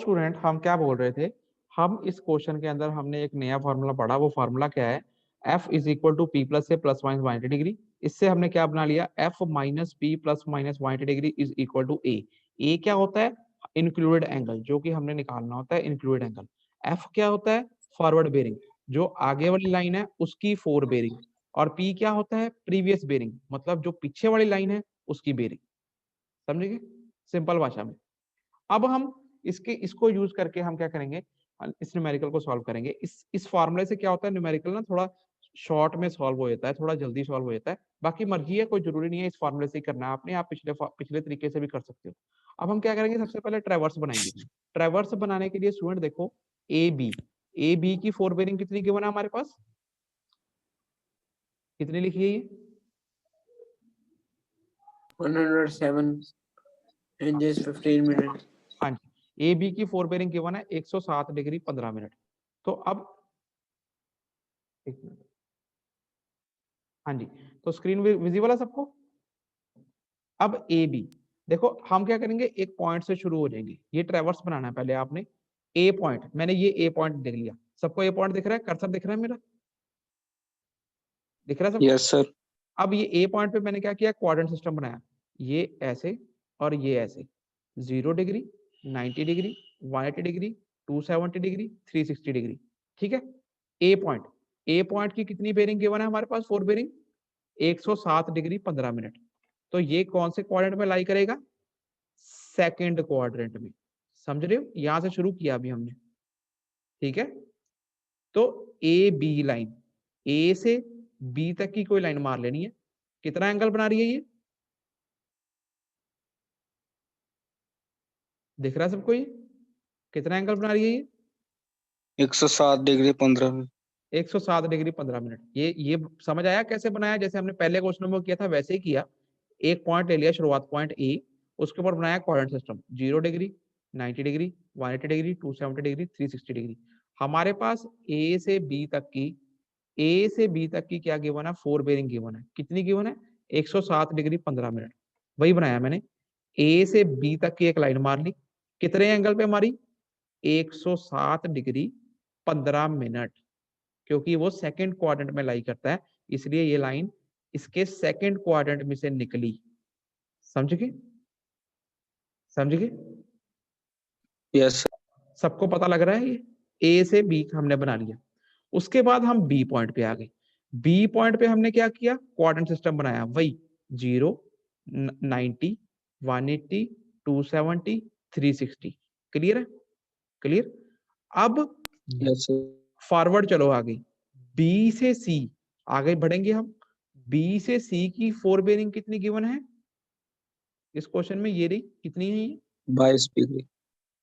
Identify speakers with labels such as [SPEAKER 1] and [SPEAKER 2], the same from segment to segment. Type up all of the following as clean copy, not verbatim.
[SPEAKER 1] Student हम क्या बोल रहे थे, हम इस क्वेश्चन के अंदर हमने एक नया फॉर्मूला पढ़ा। वो फॉर्मूला क्या है? F is equal to P plus से प्लस माइनस 180 डिग्री। इससे हमने क्या बना लिया? F minus P plus minus 180 degree is equal to A. A क्या होता है? इंक्लूडेड एंगल, जो कि हमने निकालना होता है इंक्लूडेड एंगल। F क्या होता है? फॉरवर्ड बेरिंग, जो आगे वाली लाइन है उसकी फोर बेरिंग। और P क्या होता है? प्रीवियस बेरिंग, मतलब जो पीछे वाली लाइन है उसकी बेरिंग। समझेंगे सिंपल भाषा में। अब हम इसको यूज करके हम क्या करेंगे, इस न्यूमेरिकल को सॉल्व करेंगे। इस फॉर्मूले से क्या होता है, न्यूमेरिकल ना थोड़ा शॉर्ट में सॉल्व हो जाता है, थोड़ा जल्दी सॉल्व हो जाता है। बाकी मर्जी है, कोई जरूरी नहीं है इस फॉर्मूले से ही करना है आपने, आप पिछले तरीके से भी कर सकते हो। अब हम क्या करेंगे, सबसे पहले ट्रेवर्स बनाएंगे। ट्रेवर्स बनाने के लिए स्टूडेंट देखो, ए बी की फोर बेरिंग कितनी गिवन है हमारे पास? कितनी लिखी है ये?
[SPEAKER 2] 107 inches 15 minutes।
[SPEAKER 1] हाँ जी, ए बी की फोर बेरिंग गिवन है 107 डिग्री 15 मिनट। तो अब एक मिनट, हाँ जी, तो स्क्रीन विजिबल है सबको? अब ए बी देखो, हम क्या करेंगे, एक पॉइंट से शुरू हो जाएंगे। ये ट्रेवर्स बनाना है पहले आपने। ए पॉइंट, मैंने ये ए पॉइंट देख लिया। सबको ए पॉइंट दिख रहा है? कर्सर दिख रहा है मेरा? दिख रहा है सबको?
[SPEAKER 3] Yes sir.
[SPEAKER 1] अब ये ए पॉइंट पे मैंने क्या किया, क्वाड्रेंट सिस्टम बनाया। ये ऐसे और ये ऐसे, 0 degree, 90 degree, 180 degree, 270 degree, 360 degree. ठीक है, ए पॉइंट की कितनी बेरिंग गिवन है हमारे पास? Fore bearing, 107 degree 15 minute. तो ये कौन से क्वाड्रेंट में लाई करेगा? सेकंड क्वाड्रेंट में। समझ रहे हो? यहां से शुरू किया अभी हमने। ठीक है, तो ए बी लाइन, ए से बी तक की कोई लाइन मार लेनी है। कितना एंगल बना रही है ये? दिख रहा है सबको ये? कितना एंगल बना रही है ये?
[SPEAKER 3] 107 डिग्री 15 मिनट।
[SPEAKER 1] 107 degree 15 minute. ये समझ आया कैसे बनाया? जैसे हमने पहले क्वेश्चन में किया था वैसे ही किया। एक पॉइंट ले लिया, शुरुआत पॉइंट ए, उसके ऊपर बनाया quadrant system. 0 degree, 90 degree, 180 degree, 270 degree, 360 degree. हमारे पास ए से बी तक की क्या गिवन है? फोर बेरिंग गिवन है। कितनी गिवन है? 107 डिग्री 15 मिनट। वही बनाया मैंने। ए से बी तक की एक लाइन मार ली। कितने एंगल पे मारी? 107 डिग्री 15 मिनट, क्योंकि वो सेकंड क्वाड्रेंट में लाई करता है, इसलिए ये लाइन इसके सेकंड क्वाड्रेंट में से निकली। समझ गए? समझ गए?
[SPEAKER 3] यस
[SPEAKER 1] सबको पता लग रहा है? ये ए से बी हमने बना लिया। उसके बाद हम बी पॉइंट पे आ गए। बी पॉइंट पे हमने क्या किया? क्वाड्रेंट सिस्टम बनाया, वही 0, 90, 180, 270, 360। क्लियर है? क्लियर। अब
[SPEAKER 3] यस
[SPEAKER 1] फॉरवर्ड चलो आगे, बी से सी आगे बढ़ेंगे हम। बी से सी की फोर बेरिंग कितनी गिवन है इस क्वेश्चन में? ये रही, कितनी है ये?
[SPEAKER 3] 22 डिग्री।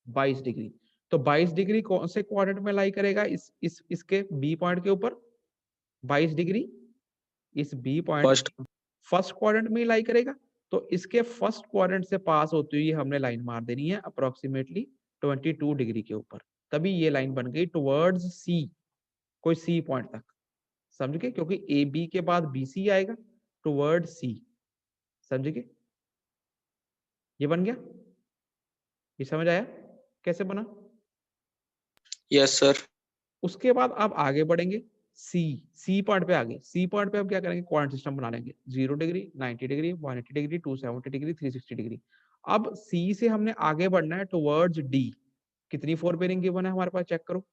[SPEAKER 1] 22 डिग्री। तो 22 डिग्री कौन से क्वाड्रेंट में लाई करेगा? इसके बी पॉइंट के ऊपर 22 डिग्री इस B point
[SPEAKER 3] first.
[SPEAKER 1] First quadrant में ही लाई करेगा। तो इसके फर्स्ट क्वाड्रेंट से पास होती हुई हमने लाइन मार देनी है अप्रोक्सीमेटली 22 डिग्री के ऊपर। तभी ये लाइन बन गई टुवर्ड्स सी, कोई सी पॉइंट तक। समझ गए? क्योंकि ए बी के बाद बी सी आएगा, टुवर्ड सी। समझ गए? ये बन गया। ये समझ आया कैसे बना?
[SPEAKER 3] Yes sir.
[SPEAKER 1] उसके बाद आप आगे बढ़ेंगे, सी पॉइंट पे आगे। सी पॉइंट पे हम क्या करेंगे? क्वाड्रेंट सिस्टम बना लेंगे। 0 degree, 90 degree, 180 degree, 270 degree, 360 degree. अब सी से हमने आगे बढ़ना है टुवर्ड्स डी। कितनी फोर बेरिंग गिवन है हमारे पास? चेक करो।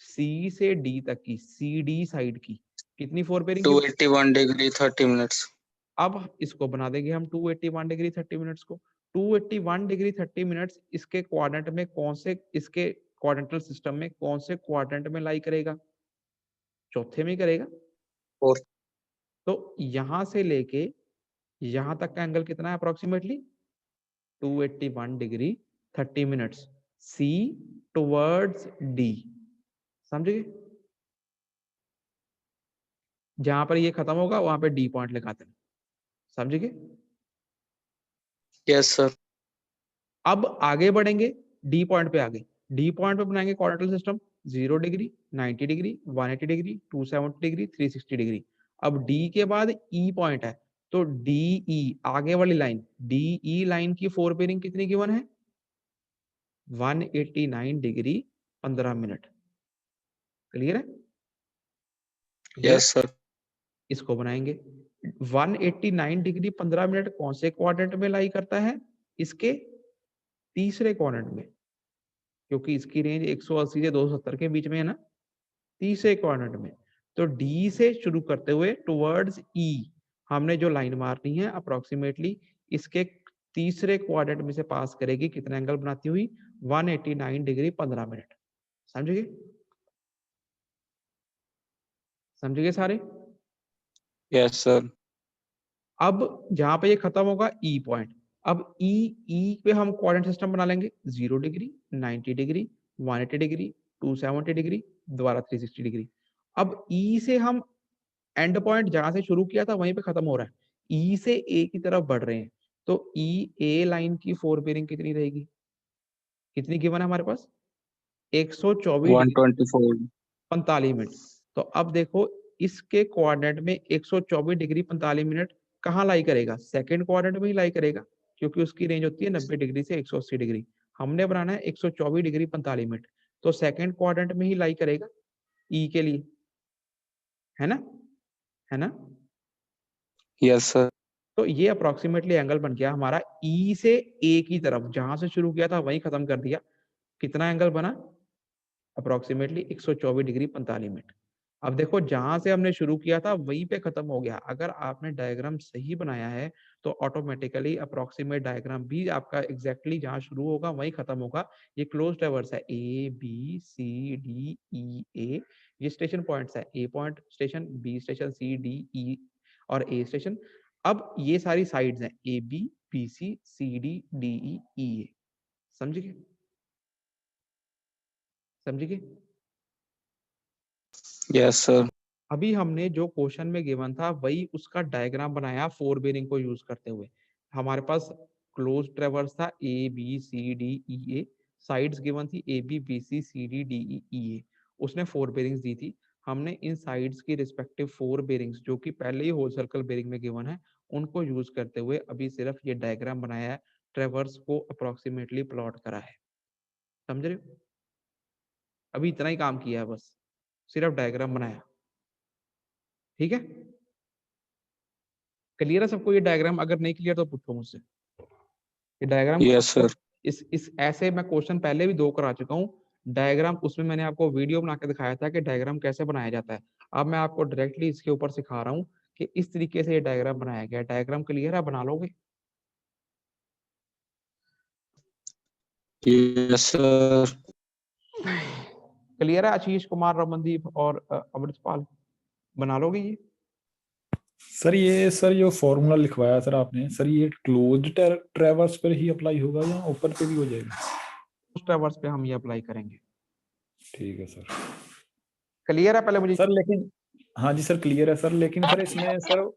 [SPEAKER 1] सी से डी तक की, सी डी साइड की कितनी fore bearing given?
[SPEAKER 3] 281 degree 30 minutes.
[SPEAKER 1] अब इसको बना देंगे हम 281 डिग्री 30 मिनट्स को। 281 डिग्री 30 मिनट्स इसके क्वाड्रेंट में कौन से, इसके क्वाड्रेंटल सिस्टम में कौन से क्वाड्रेंट में लाई करेगा? चौथे में करेगा।
[SPEAKER 3] फोर्थ।
[SPEAKER 1] तो यहां से लेके यहां तक का एंगल कितना है अप्रोक्सीमेटली? 281 डिग्री 30 मिनट्स, सी टुवर्ड्स डी। समझे? जहां पर ये खत्म होगा वहां पे डी पॉइंट लगाते हैं। समझे?
[SPEAKER 3] Yes sir.
[SPEAKER 1] अब आगे बढ़ेंगे, डी पॉइंट पे आगे। डी पॉइंट पे बनाएंगे quadrantal system. 0 degree, 90 degree, 180 degree, 270 degree, 360 degree. अब डी के बाद ई पॉइंट है, तो डी ई आगे वाली लाइन, डी ई लाइन की फोर बेरिंग कितनी गिवन है? 189 डिग्री 15 मिनट। क्लियर है?
[SPEAKER 3] Yes sir.
[SPEAKER 1] इसको बनाएंगे। 189 डिग्री 15 मिनट कौन से क्वाड्रेंट में लाई करता है? इसके तीसरे क्वाड्रेंट में, क्योंकि इसकी रेंज 180 से 270 के बीच में है ना, तीसरे क्वाड्रेंट में। तो डी से शुरू करते हुए टुवर्ड्स ई हमने जो लाइन मारनी है अप्रोक्सीमेटली इसके तीसरे क्वाड्रेंट में से पास करेगी, कितना एंगल बनाती हुई? 189 डिग्री 15 मिनट। समझिए? समझिए सारे?
[SPEAKER 3] Yes sir.
[SPEAKER 1] अब जहां पे ये खत्म होगा ई पॉइंट, अब ई पे हम कोऑर्डिनेट सिस्टम बना लेंगे। 0 डिग्री, 90 डिग्री, 180 डिग्री, 270 डिग्री, दोबारा 360 डिग्री। अब ई से हम एंड पॉइंट जहां से शुरू किया था वहीं पे खत्म हो रहा है, ई से ए की तरफ बढ़ रहे हैं। तो ई ए लाइन की फोर बेरिंग कितनी रहेगी? कितनी गिवन है हमारे पास? 124 डिग्री
[SPEAKER 3] 124।
[SPEAKER 1] 45 मिनट। तो अब देखो इसके कोऑर्डिनेट में 124 डिग्री 45 मिनट कहाँ लाई करेगा? सेकंड कोऑर्डिनेट में ही लाई करेगा, क्योंकि उसकी रेंज होती है 90 डिग्री से 180 डिग्री। हमने बनाना है 124 डिग्री 45 मिनट, तो सेकंड क्वाड्रेंट में ही लाई करेगा ई के लिए, है ना? है ना?
[SPEAKER 3] Yes sir.
[SPEAKER 1] तो ये अप्रोक्सीमेटली एंगल बन गया हमारा ई से ए की तरफ, जहां से शुरू किया था वहीं खत्म कर दिया। कितना एंगल बना? Approximately 124 degree 45 minute. अब देखो जहां से हमने शुरू किया था वहीं पे खत्म हो गया। अगर आपने डायग्राम सही बनाया है तो ऑटोमेटिकली अप्रोक्सीमेट डायग्राम भी आपका एग्जैक्टली जहां शुरू होगा वहीं खत्म होगा। ये क्लोज ट्रैवर्स है, ए बी सी डी ई ए, ये स्टेशन पॉइंट्स है, A point station, B station, C D E और ए स्टेशन। अब ये सारी साइड्स हैं, A B C D D E A. समझ गए? समझ गए?
[SPEAKER 3] Yes sir.
[SPEAKER 1] अभी हमने जो क्वेश्चन में गिवन था वही उसका डायग्राम बनाया फोर बेरिंग को यूज करते हुए। हमारे पास क्लोज ट्रेवर्स था A B C D E A, sides given थी A B C C D D E A, उसने फोर बेरिंग्स दी थी। हमने इन साइड्स की रिस्पेक्टिव फोर बेरिंग्स जो कि पहले ही होल सर्कल बेरिंग में गिवन है उनको यूज करते हुए अभी सिर्फ ये डायग्राम बनाया है, ट्रेवर्स को अप्रोक्सीमेटली प्लॉट करा है। समझ रहे हो? अभी इतना ही काम किया है बस, सिर्फ डायग्राम बनाया। ठीक है? क्लियर है सबको ये डायग्राम? अगर नहीं क्लियर तो पूछो मुझसे। ये डायग्राम
[SPEAKER 3] यस सर।
[SPEAKER 1] इस ऐसे मैं क्वेश्चन पहले भी 2 करा चुका हूँ डायग्राम, उसमें मैंने आपको वीडियो बना के दिखाया था कि डायग्राम कैसे बनाया जाता है। अब मैं आपको डायरेक्टली इसके ऊपर सिखा रहा हूँ कि इस तरीके से ये डायग्राम बनाया गया है। डायग्राम क्लियर है? बना लोगे?
[SPEAKER 3] Yes sir.
[SPEAKER 1] क्लियर है? आशीष कुमार, रमनदीप और अमृतपाल, बना लोगे ये?
[SPEAKER 4] सर ये फॉर्मूला लिखवाया सर आपने, सर ये क्लोज्ड ट्रैवर्स पर ही अप्लाई होगा या ओपन पे भी हो जाएगा?
[SPEAKER 1] ट्रैवर्स पे हम ये अप्लाई करेंगे।
[SPEAKER 4] ठीक है सर।
[SPEAKER 1] क्लियर है? पहले मुझे
[SPEAKER 4] सर लेकिन हाँ जी सर क्लियर है सर, लेकिन सर इसमें सर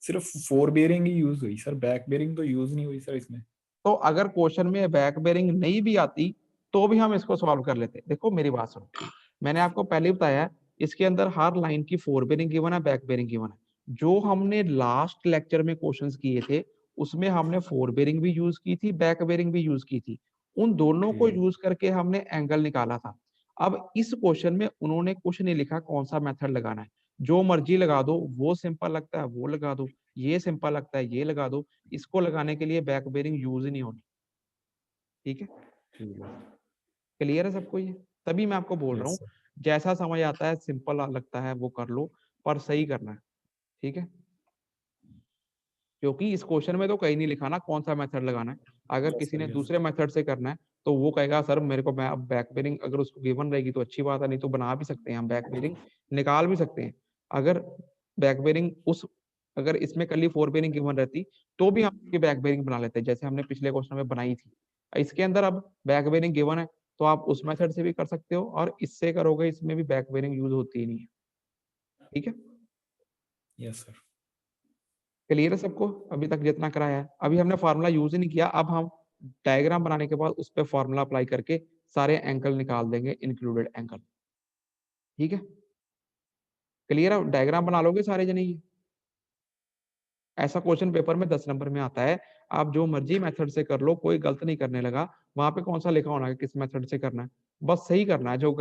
[SPEAKER 4] सिर्फ फोर बेयरिंग ही यूज हुई सर, बैक बेयरिंग तो यूज नहीं हुई सर इसमें।
[SPEAKER 1] तो अगर क्वेश्चन में बैक बेरिंग नहीं भी आती तो भी हम इसको सॉल्व कर लेते। देखो मेरी बात सुनो, मैंने आपको पहले बताया इसके अंदर हर लाइन की फोर बेरिंग गिवन है, बैक बेरिंग गिवन है। जो हमने लास्ट लेक्चर में क्वेश्चंस किए थे उसमें हमने फोर बेरिंग भी यूज की थी, बैक बेरिंग भी यूज की थी। उन दोनों को यूज करके हमने एंगल निकाला था। अब इस क्वेश्चन में उन्होंने कुछ नहीं लिखा कौन सा मेथड लगाना है, जो मर्जी लगा दो, वो सिंपल लगता है वो लगा दो, ये सिंपल लगता है ये लगा दो। इसको लगाने के लिए बैक बेरिंग यूज ही नहीं होनी। ठीक है? क्लियर है सबको ये? तभी मैं आपको बोल रहा हूँ
[SPEAKER 4] सर।
[SPEAKER 1] जैसा समझ आता है सिंपल लगता है वो कर लो, पर सही करना है। ठीक है? क्योंकि इस क्वेश्चन में तो कहीं नहीं लिखा ना कौन सा मेथड लगाना है। अगर किसी ने दूसरे मेथड से करना है तो वो कहेगा सर मेरे को मैं अब बैक बेरिंग अगर उसको गिवन रहेगी तो अच्छी बात है, नहीं तो बना भी सकते हैं हम बैक बेरिंग, निकाल भी सकते हैं। अगर बैक बेरिंग उस अगर इसमें कल फोर बेरिंग गिवन रहती तो भी हम उसकी बैक बेरिंग बना लेते हैं जैसे हमने पिछले क्वेश्चन में बनाई थी। इसके अंदर अब बैक बेरिंग गिवन है तो आप उस मेथड से भी कर सकते हो और इससे करोगे इसमें भी बैक बेरिंग यूज होती ही नहीं है। ठीक है?
[SPEAKER 4] Yes sir.
[SPEAKER 1] क्लियर है सबको? अभी तक जितना कराया है, अभी हमने फार्मूला यूज ही नहीं किया। अब हम डायग्राम बनाने के बाद उस पर फार्मूला अप्लाई करके सारे एंगल निकाल देंगे, इंक्लूडेड एंगल। ठीक है? क्लियर है? डायग्राम बना लोगे सारे जने? ये ऐसा क्वेश्चन पेपर में 10 नंबर में आता है। आप जो मर्जी मेथड से कर लो, कोई गलत नहीं करने लगा। वहां पे कौन सा लिखा होना है किस मेथड से करना है, बस सही करना है जो